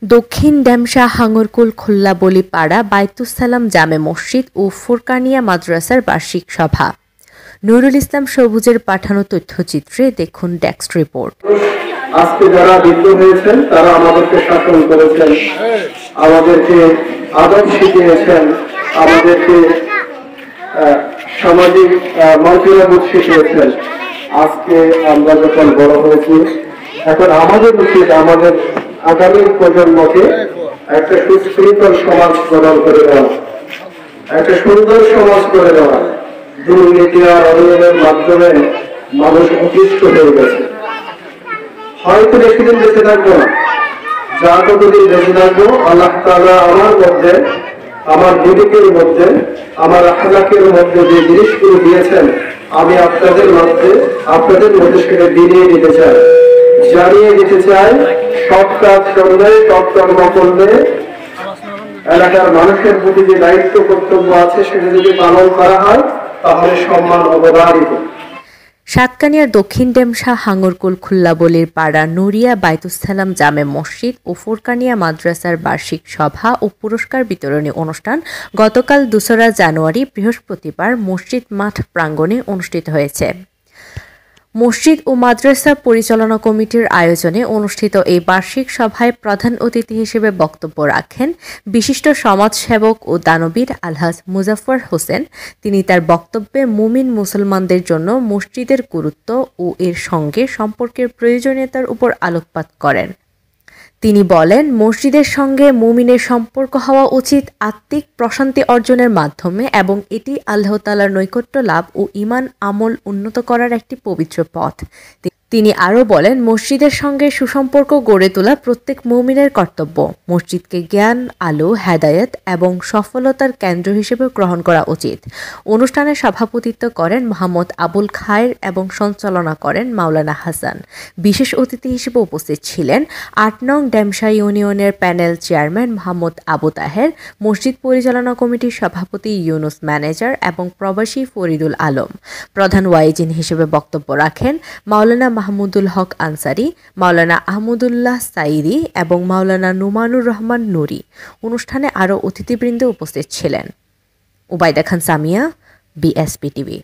দক্ষিণ ডেমশা হাঙ্গরকুল খুল্লাবলী পাড়া বাইতুস সালাম জামে মসজিদ ও ফুরকানিয়া মাদ্রাসার বার্ষিক সভা। নুরুল ইসলাম সবুজের পাঠানো তথ্যচিত্রে দেখুন ডেস্ক রিপোর্ট। আজকে যারা বিদ্য হয়েছেন তারা আমাদেরকে শাসন করেছেন, আমাদেরকে আদব শিখিয়েছেন, আমাদেরকে সামাজিক মর্যাদাবোধ শিখিয়েছেন। আজকে আমরা যখন বড় হয়েছি, এখন আমাদের উচিত আমাদের আগামী প্রজন্মকে একটা সুশৃঙ্খল সমাজ প্রদান করে দেওয়া, একটা সুন্দর সমাজ করে দেওয়া। দুর্নীতি আর অনিয়মের মাধ্যমে মানুষ অতিষ্ঠ হয়ে গেছে। হয়তো বেশি দিন বেঁচে থাকবো না, যা কতদিন বেঁচে থাকবো আল্লাহ তাআলা আমার মধ্যে, আমার বিবেকের মধ্যে, আমার আখলাকের মধ্যে যে জিনিসগুলো দিয়েছেন, আমি আপনাদের মধ্যে সেটা দিয়ে দিতে চাই, জানিয়ে দিতে চাই। সৎ কাজ করলে, সৎ কর্ম করলে এলাকার মানুষের প্রতি যে দায়িত্ব কর্তব্য আছে সেটা যদি পালন করা হয় তাহলে সম্মান অবধারিত। সাতকানিয়ার দক্ষিণ ডেমশা হাঙ্গরকুল খুল্লাবলীর পাড়া নুরিয়া বাইতুস সালাম জামে মসজিদ ও ফুরকানিয়া মাদ্রাসার বার্ষিক সভা ও পুরস্কার বিতরণী অনুষ্ঠান গতকাল 2রা জানুয়ারি বৃহস্পতিবার মসজিদ মাঠ প্রাঙ্গণে অনুষ্ঠিত হয়েছে। মসজিদ ও মাদ্রাসা পরিচালনা কমিটির আয়োজনে অনুষ্ঠিত এই বার্ষিক সভায় প্রধান অতিথি হিসেবে বক্তব্য রাখেন বিশিষ্ট সমাজসেবক ও দানবীর আলহাজ মুজাফফর হোসেন। তিনি তার বক্তব্যে মুমিন মুসলমানদের জন্য মসজিদের গুরুত্ব ও এর সঙ্গে সম্পর্কের প্রয়োজনীয়তার উপর আলোকপাত করেন। তিনি বলেন, মসজিদের সঙ্গে মুমিনের সম্পর্ক হওয়া উচিত আত্মিক প্রশান্তি অর্জনের মাধ্যমে এবং এটি আল্লাহ তাআলার নৈকট্য লাভ ও ঈমান আমল উন্নত করার একটি পবিত্র পথ। তিনি আরও বলেন, মসজিদের সঙ্গে সুসম্পর্ক গড়ে তোলা প্রত্যেক মুমিনের কর্তব্য। মসজিদকে জ্ঞান, আলো, হেদায়েত এবং সফলতার কেন্দ্র হিসেবে গ্রহণ করা উচিত। অনুষ্ঠানে সভাপতিত্ব করেন মোহাম্মদ আবুল খায়ের এবং সঞ্চালনা করেন মাওলানা হাসান। বিশেষ অতিথি হিসেবে উপস্থিত ছিলেন 8 নং ডেমশা ইউনিয়নের প্যানেল চেয়ারম্যান মোহাম্মদ আবু তাহের, মসজিদ পরিচালনা কমিটির সভাপতি ইউনুস ম্যানেজার এবং প্রবাসী ফরিদুল আলম। প্রধান ওয়াইজিন হিসেবে বক্তব্য রাখেন মাওলানা মাহমুদুল হক আনসারি, মাওলানা আহমদুল্লাহ সাইদি এবং মাওলানা নুমানুর রহমান নুরি। অনুষ্ঠানে আরও অতিথিবৃন্দ উপস্থিত ছিলেন। উবাইদা খান সামিয়া, বিএসপি টিভি।